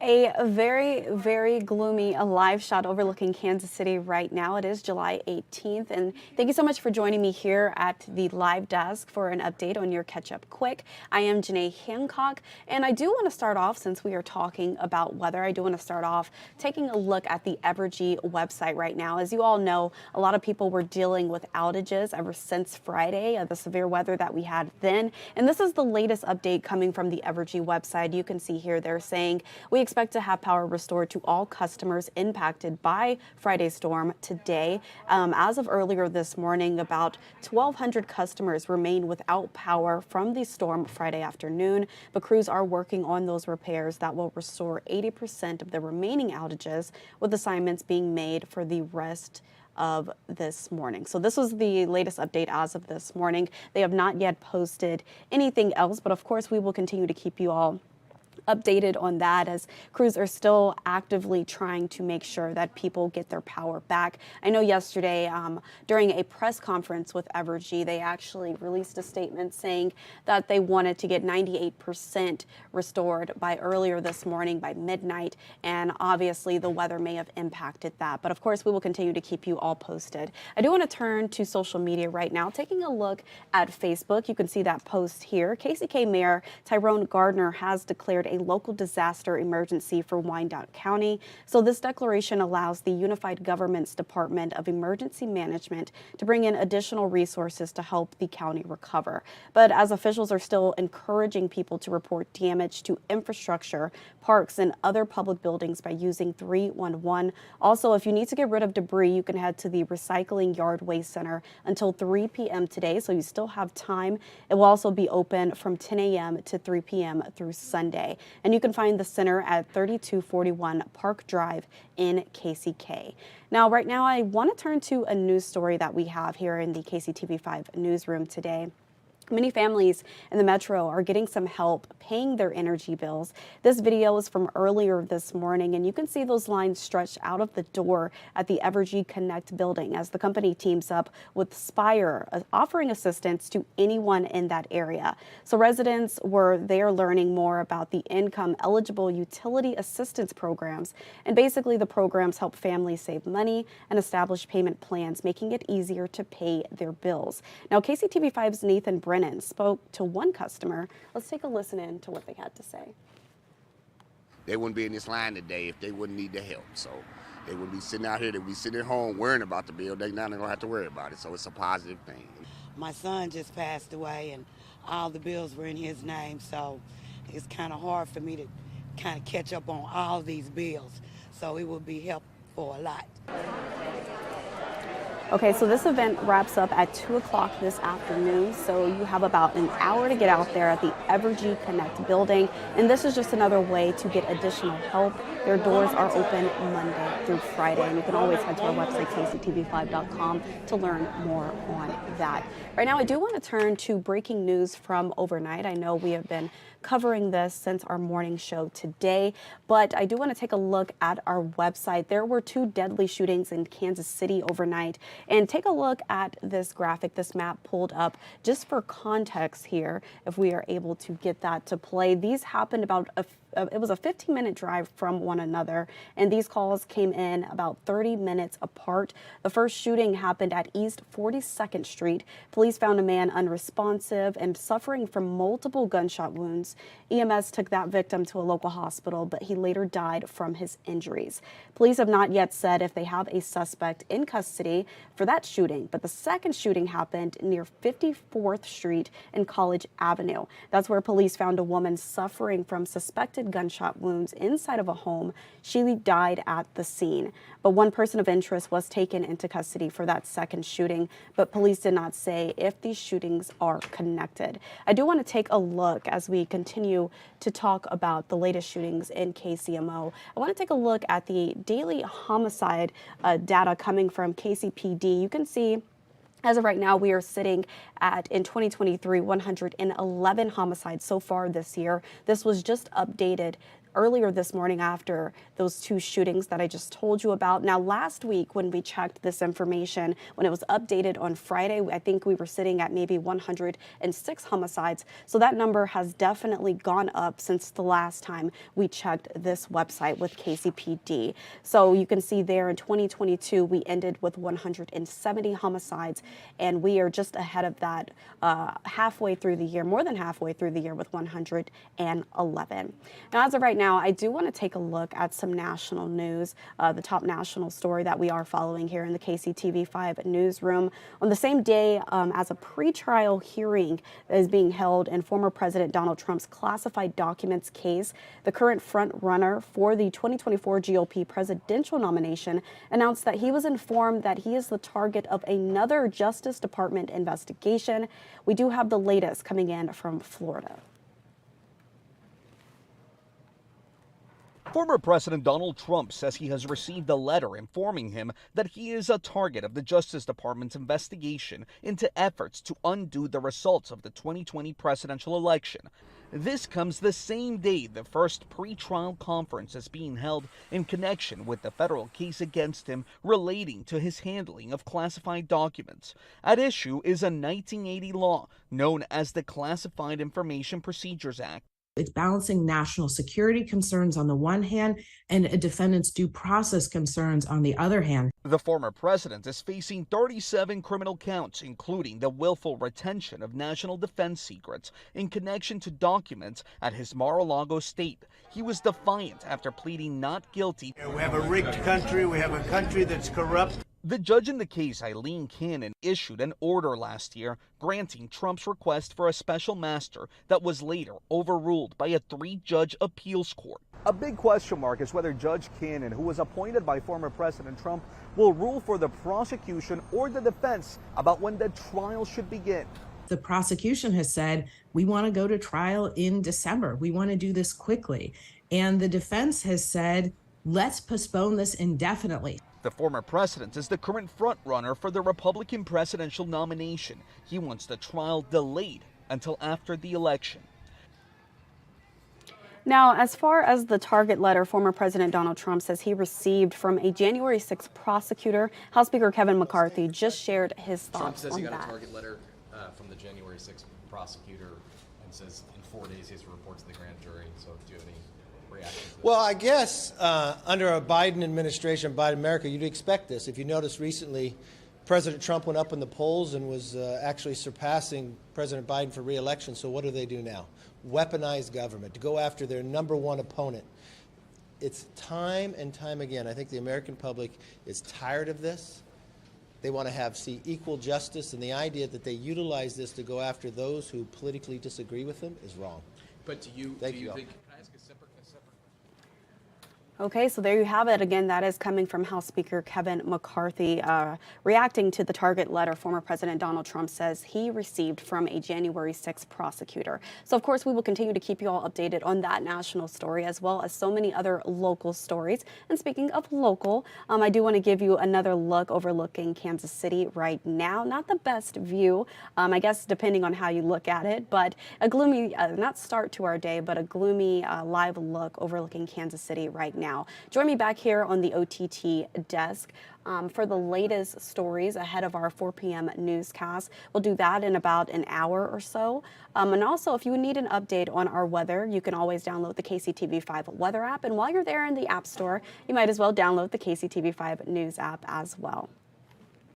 A very, very gloomy live shot overlooking Kansas City right now. It is July 18th, and thank you so much for joining me here at the live desk for an update on your Catch Up Quick. I am Janae Hancock, and I do want to start off, since we are talking about weather, I do want to start off taking a look at the Evergy website right now. As you all know, a lot of people were dealing with outages ever since Friday, the severe weather that we had then, and this is the latest update coming from the Evergy website. You can see here they're saying we expect to have power restored to all customers impacted by Friday's storm today. As of earlier this morning, about 1,200 customers remain without power from the storm Friday afternoon, but crews are working on those repairs that will restore 80% of the remaining outages, with assignments being made for the rest of this morning. So this was the latest update as of this morning. They have not yet posted anything else, but of course we will continue to keep you all updated on that as crews are still actively trying to make sure that people get their power back. I know yesterday during a press conference with Evergy, they actually released a statement saying that they wanted to get 98% restored by earlier this morning by midnight, and obviously the weather may have impacted that. But of course we will continue to keep you all posted. I do want to turn to social media right now, taking a look at Facebook. You can see that post here. KCK Mayor Tyrone Gardner has declared a local disaster emergency for Wyandotte County. So this declaration allows the Unified Government's Department of Emergency Management to bring in additional resources to help the county recover. But as officials are still encouraging people to report damage to infrastructure, parks, and other public buildings by using 311. Also, if you need to get rid of debris, you can head to the Recycling Yard Waste Center until 3 p.m. today, so you still have time. It will also be open from 10 a.m. to 3 p.m. through Sunday. And you can find the center at 3241 Park Drive in KCK. Now, right now, I want to turn to a news story that we have here in the KCTV5 newsroom today. Many families in the metro are getting some help paying their energy bills. This video is from earlier this morning, and you can see those lines stretched out of the door at the Evergy Connect building as the company teams up with Spire, offering assistance to anyone in that area. So residents were there learning more about the income eligible utility assistance programs. And basically the programs help families save money and establish payment plans, making it easier to pay their bills. Now, KCTV5's Nathan Brennan spoke to one customer. Let's take a listen in to what they had to say. They wouldn't be in this line today if they wouldn't need the help. So they would be sitting out here, they'd be sitting at home worrying about the bill. They now don't have to worry about it. So it's a positive thing. My son just passed away and all the bills were in his name. So it's kind of hard for me to kind of catch up on all these bills. So it would be helpful a lot. Okay, so this event wraps up at 2 o'clock this afternoon, so you have about an hour to get out there at the Evergy Connect building, and this is just another way to get additional help. Their doors are open Monday through Friday, and you can always head to our website, KCTV5.com, to learn more on that. Right now, I do want to turn to breaking news from overnight. I know we have been covering this since our morning show today, but I do want to take a look at our website. There were 2 deadly shootings in Kansas City overnight, and take a look at this graphic, this map pulled up just for context here, if we are able to get that to play. These happened about it was a 15-minute drive from one another, and these calls came in about 30 minutes apart. The first shooting happened at East 42nd Street. Police found a man unresponsive and suffering from multiple gunshot wounds. EMS took that victim to a local hospital, but he later died from his injuries. Police have not yet said if they have a suspect in custody for that shooting, but the second shooting happened near 54th Street and College Avenue. That's where police found a woman suffering from suspected gunshot wounds inside of a home. She died at the scene, but one person of interest was taken into custody for that second shooting, but police did not say if these shootings are connected. I do want to take a look as we continue to talk about the latest shootings in KCMO. I want to take a look at the daily homicide data coming from KCPD. You can see as of right now, we are sitting at, in 2023, 111 homicides so far this year. This was just updated earlier this morning after those two shootings that I just told you about. Now, last week when we checked this information, when it was updated on Friday, I think we were sitting at maybe 106 homicides. So that number has definitely gone up since the last time we checked this website with KCPD. So you can see there in 2022, we ended with 170 homicides, and we are just ahead of that halfway through the year, more than halfway through the year with 111. Now, as of right now, I do want to take a look at some national news, the top national story that we are following here in the KCTV5 newsroom. On the same day as a pretrial hearing is being held in former President Donald Trump's classified documents case, the current front runner for the 2024 GOP presidential nomination announced that he was informed that he is the target of another Justice Department investigation. We do have the latest coming in from Florida. Former President Donald Trump says he has received a letter informing him that he is a target of the Justice Department's investigation into efforts to undo the results of the 2020 presidential election. This comes the same day the first pre-trial conference is being held in connection with the federal case against him relating to his handling of classified documents. At issue is a 1980 law known as the Classified Information Procedures Act. It's balancing national security concerns on the one hand and a defendant's due process concerns on the other hand. The former president is facing 37 criminal counts, including the willful retention of national defense secrets in connection to documents at his Mar-a-Lago estate. He was defiant after pleading not guilty. We have a rigged country. We have a country that's corrupt. The judge in the case, Eileen Cannon, issued an order last year granting Trump's request for a special master that was later overruled by a 3-judge appeals court. A big question mark is whether Judge Cannon, who was appointed by former President Trump, will rule for the prosecution or the defense about when the trial should begin. The prosecution has said, we want to go to trial in December. We want to do this quickly. And the defense has said, let's postpone this indefinitely. The former president is the current frontrunner for the Republican presidential nomination. He wants the trial delayed until after the election. Now, as far as the target letter former President Donald Trump says he received from a January 6th prosecutor, House Speaker Kevin McCarthy just shared his thoughts on that. Trump says he got a target letter from the January 6th prosecutor and says in 4 days he has to report to the grand jury. So do you have any reaction to this? Well, I guess under a Biden administration, Biden America, you'd expect this. If you notice recently, President Trump went up in the polls and was actually surpassing President Biden for re-election. So what do they do now? Weaponize government to go after their number one opponent. It's time and time again. I think the American public is tired of this. They want to see equal justice, and the idea that they utilize this to go after those who politically disagree with them is wrong. But do you think, can I ask a separate? Okay, so there you have it. Again, that is coming from House Speaker Kevin McCarthy reacting to the target letter former President Donald Trump says he received from a January 6th prosecutor. So, of course, we will continue to keep you all updated on that national story as well as so many other local stories. And speaking of local, I do want to give you another look overlooking Kansas City right now. Not the best view, I guess, depending on how you look at it, but a gloomy, not start to our day, but a gloomy live look overlooking Kansas City right now. Join me back here on the OTT desk for the latest stories ahead of our 4 p.m. newscast. We'll do that in about an hour or so. And also, if you need an update on our weather, you can always download the KCTV5 weather app. And while you're there in the App Store, you might as well download the KCTV5 News app as well.